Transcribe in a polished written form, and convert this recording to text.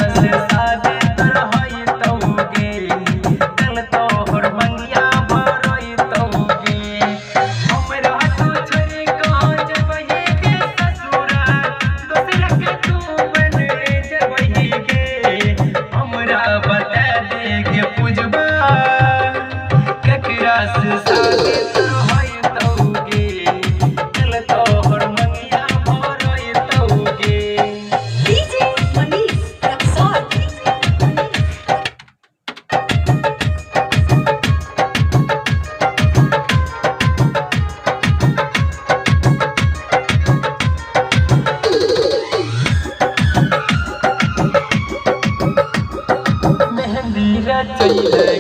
से शादी तोर होई तौगे कल तोहर मंगिया भरोई तौगे हमरा तू छोरी कहाँ जबही के ससुरा दूसरा के तू बन जबही के हमरा बता दे के पूजबा ककरा से शादी तोर होई तौगे कल तोहर मंगिया भरोई तौगे। DJ Manish Rexall. मेहंदी रचैले